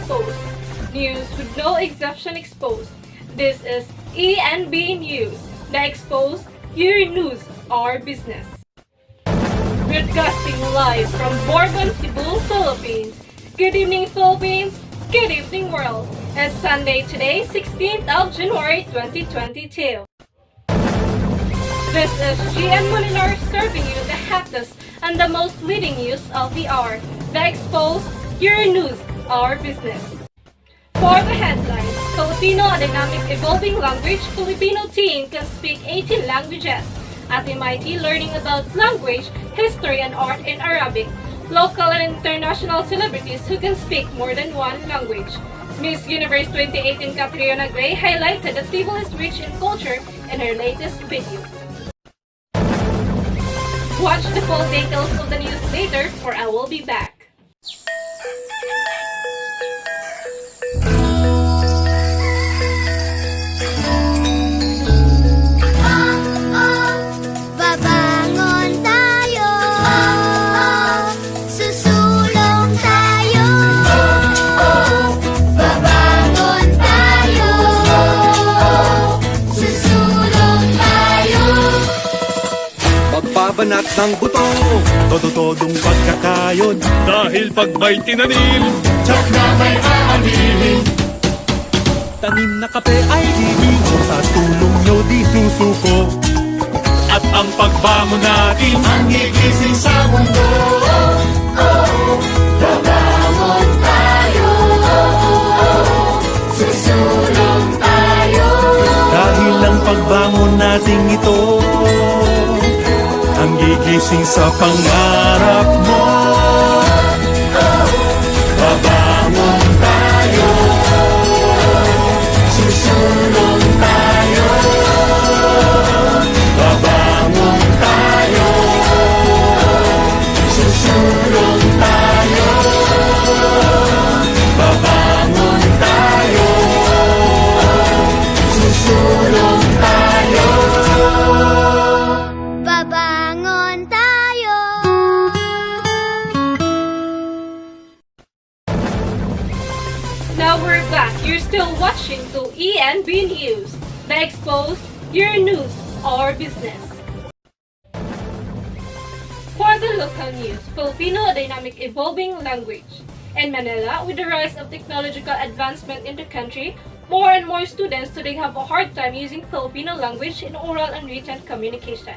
exposed. News with no exception exposed. This is ENB News, the exposed, your news, our business. Broadcasting live from Bourbon, Cebu, Philippines. Good evening, Philippines. Good evening, world. It's Sunday today, 16th of January 2022. This is GM Molinar serving you the hottest and the most leading news of the hour. The exposed, your news, our business. For the headlines, Filipino, a dynamic evolving language, Filipino teen can speak 18 languages. At MIT, learning about language, history, and art in Arabic. Local and international celebrities who can speak more than one language. Miss Universe 2018 Catriona Gray highlighted that Cebu is rich in culture in her latest video. Watch the full details of the news later, or I will be back. Babangon tayo, susulong tayo, babangon tayo, susulong tayo. Magbabanat ng buto, todo-todong pagkakayod. Dahil pag may tinanim, Tsak na may aanihin. Tanim na kape ay libing, sa tulong nyo di susuko. at ang pagbangon natin Ang gigising sa mundo. Babangon tayo, susulong tayo. Dahil ang pagbangon nating ito, ang gigising sa pangarap mo. Babangon tayo, susulong tayo. Babangon tayo, susulong tayo. Babangon tayo, susulong tayo. Babangon tayo. Now we're back. You're still watching to ENB News, the exposed, your news, our business. For the local news, Filipino, a dynamic evolving language. In Manila, with the rise of technological advancement in the country, more and more students today have a hard time using Filipino language in oral and written communication,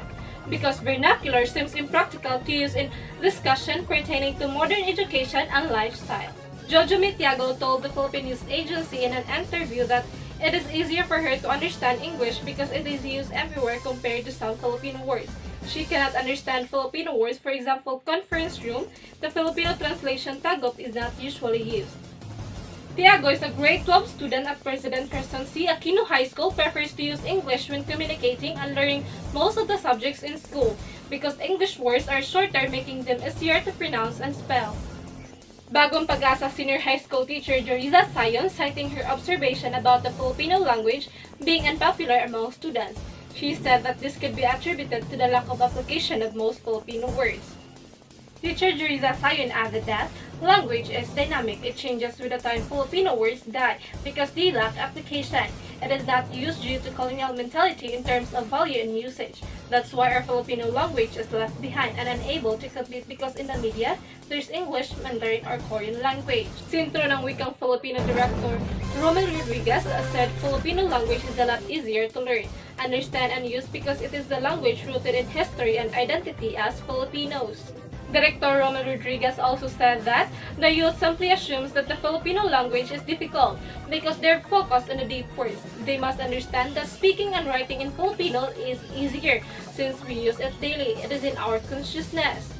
because vernacular seems impractical to use in discussion pertaining to modern education and lifestyle. Jojo Mitiago told the Philippine News Agency in an interview that it is easier for her to understand English because it is used everywhere compared to some Filipino words. She cannot understand Filipino words, for example, conference room. The Filipino translation tagot is not usually used. Tiago is a grade 12 student at President Quezon C. Aquino High School, prefers to use English when communicating and learning most of the subjects in school because English words are shorter, making them easier to pronounce and spell. Bagong Pag-asa senior high school teacher Joriza Sayon, citing her observation about the Filipino language being unpopular among students. She said that this could be attributed to the lack of application of most Filipino words. Teacher Joriza Sayon added that language is dynamic. It changes with the time. Filipino words die because they lack application. It is not used due to colonial mentality in terms of value and usage. That's why our Filipino language is left behind and unable to compete because in the media, there's English, Mandarin, or Korean language. Sintro ng Wikang Filipino Director Romel Rodriguez said Filipino language is a lot easier to learn, understand, and use because it is the language rooted in history and identity as Filipinos. Director Romel Rodriguez also said that the youth simply assumes that the Filipino language is difficult because they're focused on the deep words. They must understand that speaking and writing in Filipino is easier since we use it daily. It is in our consciousness.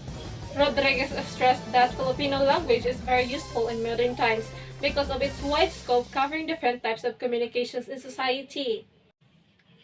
Rodriguez stressed that Filipino language is very useful in modern times because of its wide scope covering different types of communications in society.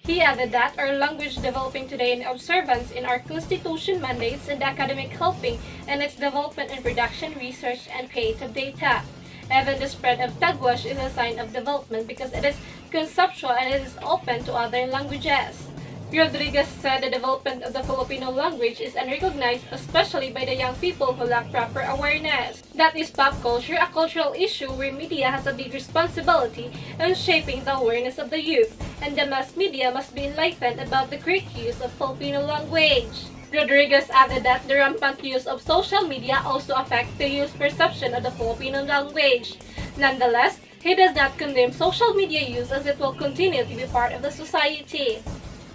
He added that our language developing today in observance in our constitution mandates and academic helping in its development in production, research, and creative data. Even the spread of Taguash is a sign of development because it is conceptual and it is open to other languages. Rodriguez said the development of the Filipino language is unrecognized, especially by the young people who lack proper awareness. That is pop culture, a cultural issue where media has a big responsibility in shaping the awareness of the youth, and the mass media must be enlightened about the correct use of Filipino language. Rodriguez added that the rampant use of social media also affects the youth's perception of the Filipino language. Nonetheless, he does not condemn social media use as it will continue to be part of the society.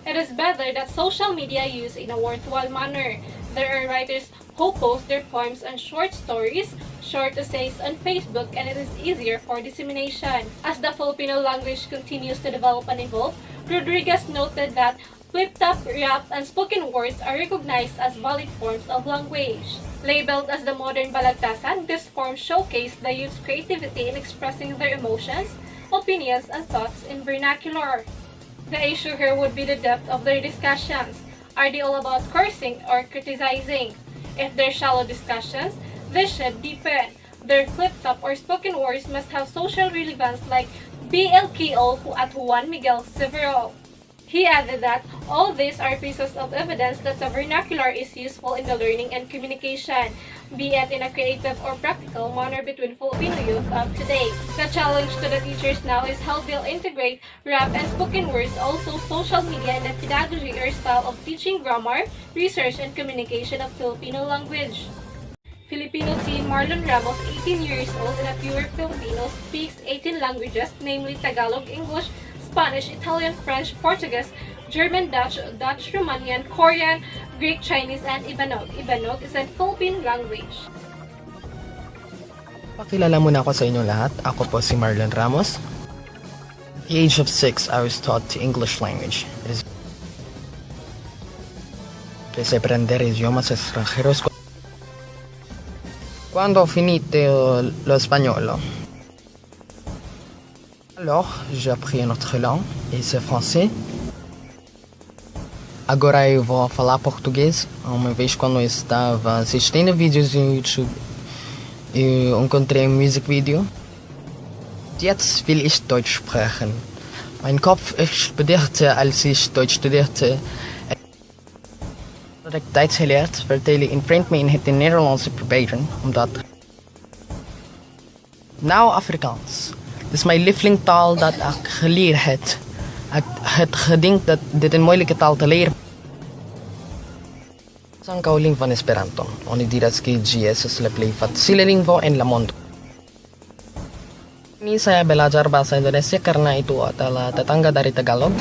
It is better that social media use in a worthwhile manner. There are writers who post their poems and short stories, short essays on Facebook, and it is easier for dissemination. As the Filipino language continues to develop and evolve, Rodriguez noted that flip-top, rap, and spoken words are recognized as valid forms of language. Labeled as the modern balagtasan, these forms showcase the youth's creativity in expressing their emotions, opinions, and thoughts in vernacular. The issue here would be the depth of their discussions. Are they all about cursing or criticizing? If they're shallow discussions, they should deepen. Their flip-top or spoken words must have social relevance like BLKO at Juan Miguel Severo. He added that all these are pieces of evidence that the vernacular is useful in the learning and communication, be it in a creative or practical manner between Filipino youth of today. The challenge to the teachers now is how they'll integrate rap and spoken words, also social media, in the pedagogy or style of teaching grammar, research, and communication of Filipino language. Filipino teen Marlon Ramos, 18 years old and a pure Filipino, speaks 18 languages, namely Tagalog, English, Spanish, Italian, French, Portuguese, German, Dutch, Romanian, Korean, Greek, Chinese, and Ibanog. Ibanog is a Philippine language. Pakilala muna ako sa inyong lahat. Ako po si Marlon Ramos. At the age of 6, I was taught the English language. It is Empecé a aprender idiomas extranjeros quando ho finito lo spagnolo. Alors, j'ai appris une autre langue, et c'est français. Agora eu vou falar português. Uma vez quando eu estava assistindo vídeos no YouTube, eu encontrei ein Musikvideo. Jetzt will ich Deutsch sprechen. Mein Kopf explodierte, als ich Deutsch studeerde. Dat ik Duits geleerd, vertelde in print me in het Nederlands proberen, omdat... Nou Afrikaans. Dit is mijn lievelingtaal dat ik geleerd heb. Ik had gedacht dat dit een moeilijke taal te leren. Ang kauling van Esperanto. Oni diras ki GS is la play facile lingua en la mondo. Ini saya belajar bahasa Indonesia karena itu adalah tetangga dari Tagalog.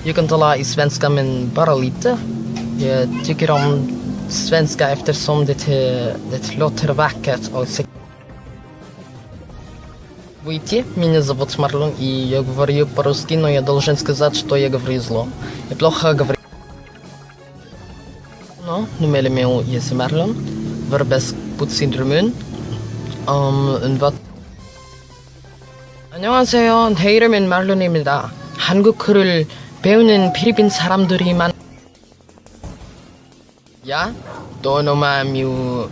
Jag kan tala i svenska men bara lite. Jag tycker om svenska eftersom det låter vackert och Выйти, меня зовут Марлон, и я говорю по-русски, но я должен сказать, что я говорю зло. Я плохо говорю. No, numele meu este Marlon. Vorbesc puțin român. Wat... 안녕하세요. 제 이름은 말론입니다. 한국어를 배우는 필리핀 사람들이 많... Ja, to nama meu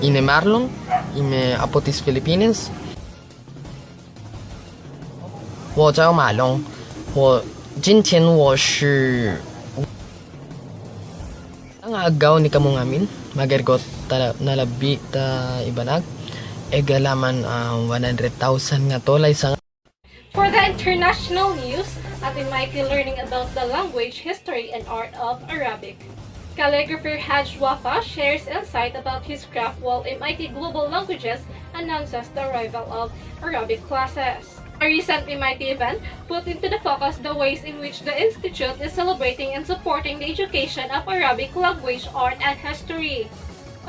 ine Marlon, ime apotis Philippines. 我叫马龙，今天我是ang agaw ni kamong amin magergot nalabi ta ibanag egalaman 100,000 nga tolay sa. For the international news, atin maiki learning about the language, history, and art of Arabic. Calligrapher Haj Wafa shares insight about his craft while MIT Global Languages announces the arrival of Arabic classes. A recent MIT event put into the focus the ways in which the institute is celebrating and supporting the education of Arabic language, art, and history.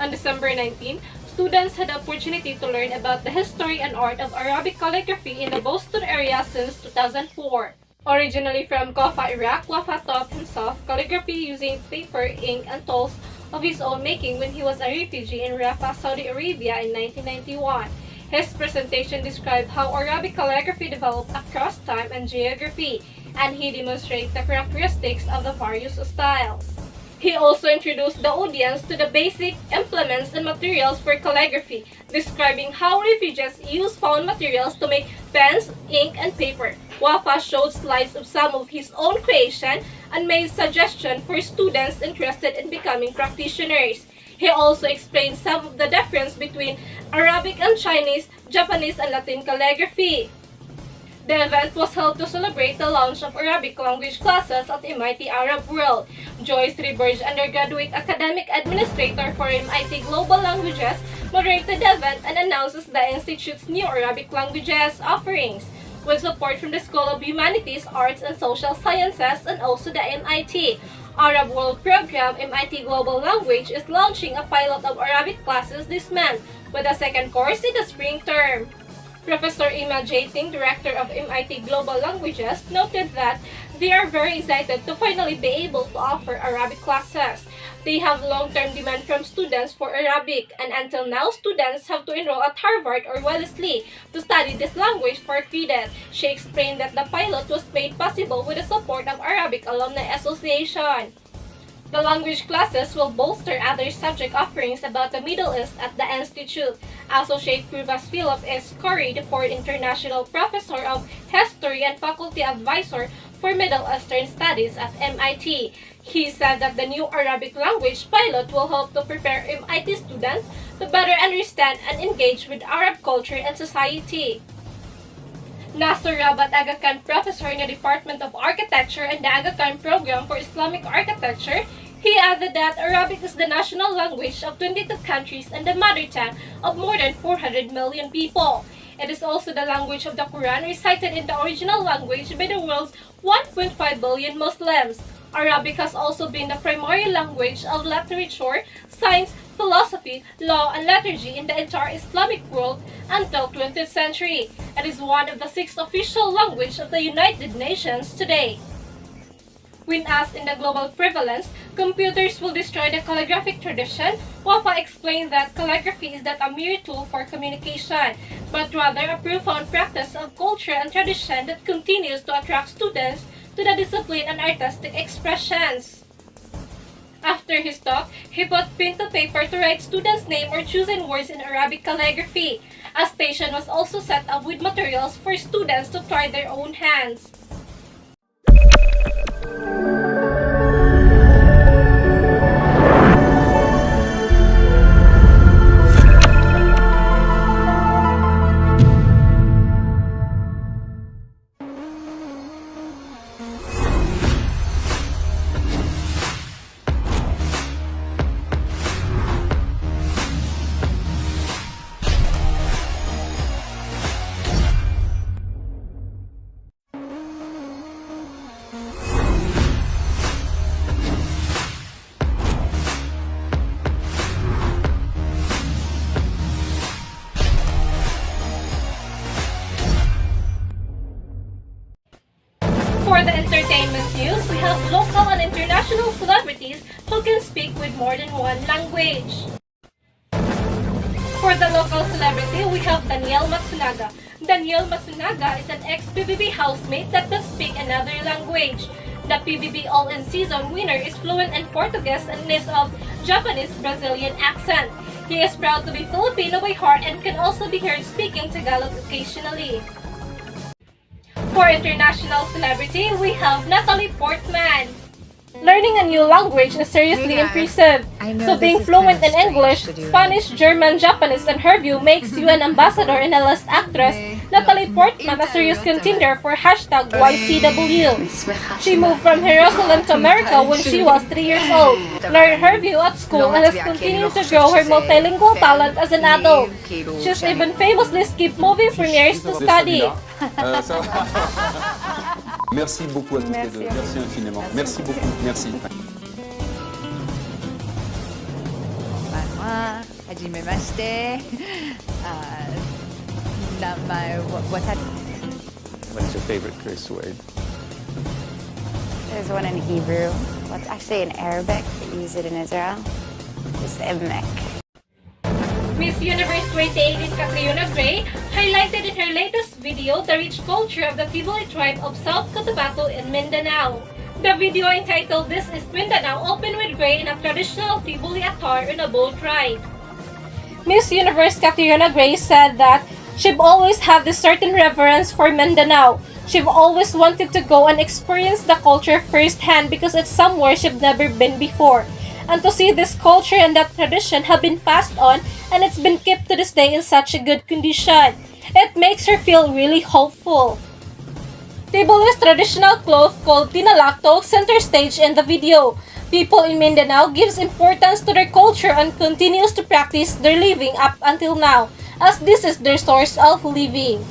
On December 19, students had the opportunity to learn about the history and art of Arabic calligraphy in the Boston area since 2004. Originally from Kufah, Iraq, Wafa taught himself calligraphy using paper, ink, and tools of his own making when he was a refugee in Rafah, Saudi Arabia in 1991. His presentation described how Arabic calligraphy developed across time and geography, and he demonstrated the characteristics of the various styles. He also introduced the audience to the basic implements and materials for calligraphy, describing how refugees use found materials to make pens, ink, and paper. Wafa showed slides of some of his own creation and made suggestions for students interested in becoming practitioners. He also explained some of the difference between Arabic and Chinese, Japanese, and Latin calligraphy. The event was held to celebrate the launch of Arabic language classes at MIT Arab World. Joyce Riberge, undergraduate academic administrator for MIT Global Languages, moderated the event and announces the Institute's new Arabic languages offerings, with support from the School of Humanities, Arts, and Social Sciences and also the MIT Arab World Program. MIT Global Language is launching a pilot of Arabic classes this month, with a second course in the spring term. Professor Ima Jating, director of MIT Global Languages, noted that they are very excited to finally be able to offer Arabic classes. They have long-term demand from students for Arabic, and until now, students have to enroll at Harvard or Wellesley to study this language for credit. She explained that the pilot was made possible with the support of Arabic Alumni Association. The language classes will bolster other subject offerings about the Middle East at the Institute. Associate Provost Philip S. Curry, the fourth International Professor of History and Faculty Advisor for Middle Eastern Studies at MIT. He said that the new Arabic language pilot will help to prepare MIT students to better understand and engage with Arab culture and society. Nasser Rabat, Aga Khan Professor in the Department of Architecture and the Aga Khan Program for Islamic Architecture, he added that Arabic is the national language of 22 countries and the mother tongue of more than 400 million people. It is also the language of the Quran, recited in the original language by the world's 1.5 billion Muslims. Arabic has also been the primary language of literature, science, philosophy, law, and liturgy in the entire Islamic world until 20th century. It is one of the 6 official languages of the United Nations today. When asked in the global prevalence, computers will destroy the calligraphic tradition, Wafa explained that calligraphy is not a mere tool for communication, but rather a profound practice of culture and tradition that continues to attract students to the discipline and artistic expressions. After his talk, he put pen to paper to write students' name or chosen words in Arabic calligraphy. A station was also set up with materials for students to try their own hands. For the entertainment news, we have local and international celebrities who can speak with more than one language. For the local celebrity, we have Danielle Matsunaga. Danielle Matsunaga is an ex-PBB housemate that can speak another language. The PBB All-In-Season winner is fluent in Portuguese and is of Japanese-Brazilian accent. He is proud to be Filipino by heart and can also be heard speaking Tagalog occasionally. For international celebrity, we have Natalie Portman. Learning a new language is seriously impressive. So being fluent in English, Spanish, German, Japanese, and her view makes you an ambassador and a last actress. Natalie Portman, a serious contender for #YCW. She moved from Jerusalem to America when she was 3 years old, learned her view at school, and has continued to grow her multilingual talent as an adult. She's even famously skipped movie premieres to study. Merci beaucoup à toutes les deux. Merci infiniment. Merci beaucoup. Merci. Konbanwa, hajimemashite. What's your favorite curse word? There's one in Hebrew. Well, it's actually in Arabic. They use it in Israel. It's emek. Miss Universe 2018 Catriona Gray highlighted in her latest video the rich culture of the Tiboli tribe of South Cotabato in Mindanao. The video entitled This is Mindanao opened with Gray in a traditional Tibuli attire on a boat ride. Miss Universe Catriona Gray said that she've always had this certain reverence for Mindanao. She've always wanted to go and experience the culture firsthand because it's somewhere she've never been before. And to see this culture and that tradition have been passed on and it's been kept to this day in such a good condition, it makes her feel really hopeful. Tibuli's traditional cloth called tinalak took center stage in the video. People in Mindanao gives importance to their culture and continues to practice their living up until now, as this is their source of living.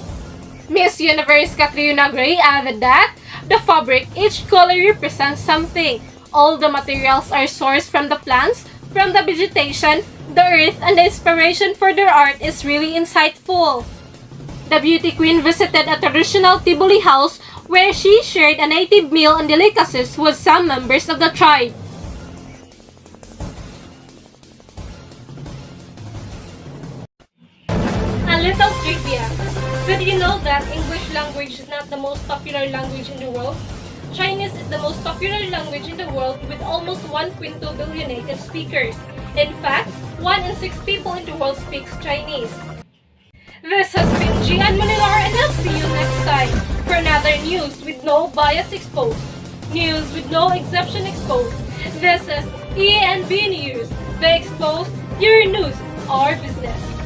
Miss Universe Catriona Gray added that the fabric, each color represents something. All the materials are sourced from the plants, from the vegetation, the earth, and the inspiration for their art is really insightful. The beauty queen visited a traditional Tibuli house where she shared a native meal and delicacies with some members of the tribe. A little trivia. Did you know that English language is not the most popular language in the world? Chinese is the most popular language in the world with almost 1.2 billion native speakers. In fact, 1 in 6 people in the world speaks Chinese. This has been Gian Manilar and I'll see you next time for another news with no bias exposed. News with no exception exposed. This is ENB News. The exposed, your news, our business.